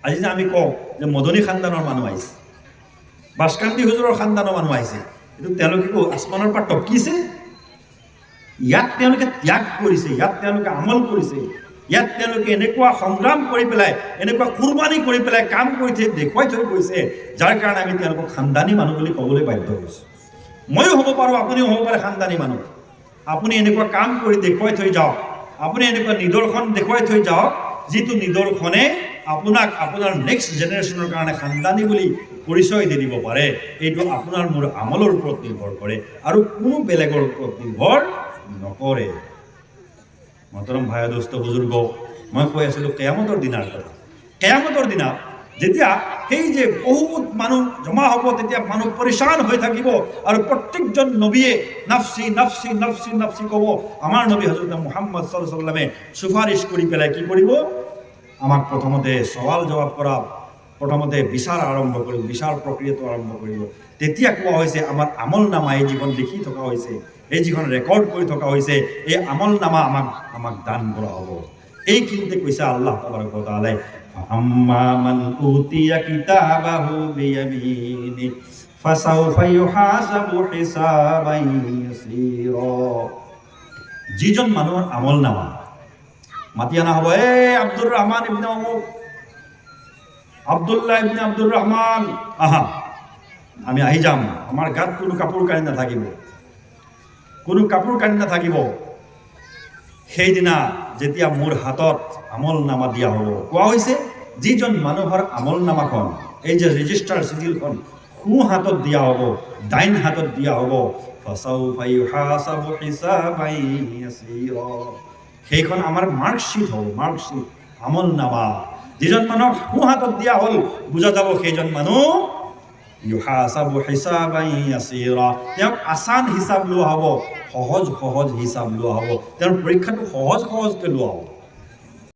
আজি যে আমি কওঁ যে মদনী খানদানৰ মানুহ আহিছে, বাসকান্দি হুজুৰৰ খানদানৰ মানুহ আহিছে, এইটো তেওঁলোকে আসমানৰ পৰা টপকিছে? ইয়াত তেওঁলোকে ত্যাগ কৰিছে, ইয়াত তেওঁলোকে আমল কৰিছে, ইয়াত তেওঁলোকে এনেকুৱা সংগ্ৰাম কৰি পেলাই, এনেকুৱা কুৰবানী কৰি পেলাই কাম কৰি দেখুৱাই থৈ গৈছে, যাৰ কাৰণে আমি তেওঁলোকক খানদানী মানুহ বুলি ক'বলৈ বাধ্য হৈছোঁ। ময়ো হ'ব পাৰোঁ, আপুনিও হ'ব পাৰে খানদানী মানুহ। আপুনি এনেকুৱা কাম কৰি দেখুৱাই থৈ যাওক, আপুনি এনেকুৱা নিদৰ্শন দেখুৱাই থৈ যাওক, যিটো নিদৰ্শনে আপোনাক আপোনাৰ নেক্সট জেনেৰেশ্যনৰ কাৰণে খানদানী বুলি পৰিচয় দি দিব পাৰে। এইটো আপোনাৰ মোৰ আমলৰ ওপৰত নিৰ্ভৰ কৰে আৰু কোনো বেলেগৰ ওপৰত নিৰ্ভৰ নকৰে। মহতৰম ভাই দোস্ত বুজুৰ্গ, মই কৈ আছিলোঁ কেয়ামতৰ দিনাৰ কথা। কেয়ামতৰ দিনা যেতিয়া সেই যে বহুত মানুহ জমা হ'ব, তেতিয়া মানুহ পৰিচান হৈ থাকিব আৰু প্ৰত্যেকজন নবীয়ে নাফচি নাফচি নাফচি নাফচি ক'ব। আমাৰ নবী হযৰত মুহাম্মদ সাল্লাল্লাহু আলাইহি ওয়াসাল্লামে সুপাৰিশ কৰি পেলাই কি কৰিব? আমাক প্ৰথমতে সৱাল জবাব কৰা, প্ৰথমতে বিচাৰ আৰম্ভ কৰিব, বিচাৰ প্ৰক্ৰিয়াটো আৰম্ভ কৰিব। তেতিয়া কোৱা হৈছে আমাৰ আমল নামা, এই যিখন লিখি থকা হৈছে, এই যিখন ৰেকৰ্ড কৰি থকা হৈছে, এই আমল নামা আমাক দান কৰা হ'ব। এইখিনিতে কৈছে আল্লাহ তাবাৰক ওয়া তাআলা, আম্মা মান উতিয়া কিতাবাহু বিয়ামিনি ফাসাউফা ইউহাসাবু হিসাবান ইয়াসীরা। যিজন মানুহৰ আমল নামা মাতি আনা হ'ব, আব্দুর রহমান ইবনে অমুক, আব্দুল্লাহ ইবনে আব্দুর রহমান, আহা, আমি আহি যাম। আমাৰ গাত কোনো কাপোৰ কানি নাথাকিব, কোনো কাপোৰ কানি নাথাকিব। সেইদিনা যেতিয়া মোৰ হাতত আমল নামা দিয়া হ'ব, কোৱা হৈছে যিজন মানুহৰ আমল নামাখন, এই যে ৰেজিষ্টাৰ চিডিলখন সোঁ হাতত দিয়া হ'ব, ডাইন হাতত দিয়া হ'ব, ফাসাউফা ইউহাসাবু হিসাবান ইয়াসীৰা। সেইখন আমাৰ মাৰ্কশ্বিট হ'ব, মাৰ্কশ্বিট, আমল নামা। যিজন মানুহক সোঁ হাতত দিয়া হ'ল, বুজা যাব সেইজন মানুহ ইউহাসাবু হিসাবান ইয়াসীৰা, তেওঁক আসান হিচাপ লোৱা হ'ব, সহজ সহজ হিচাপ লোৱা হ'ব, তেওঁৰ পৰীক্ষাটো সহজ সহজকৈ লোৱা হ'ব।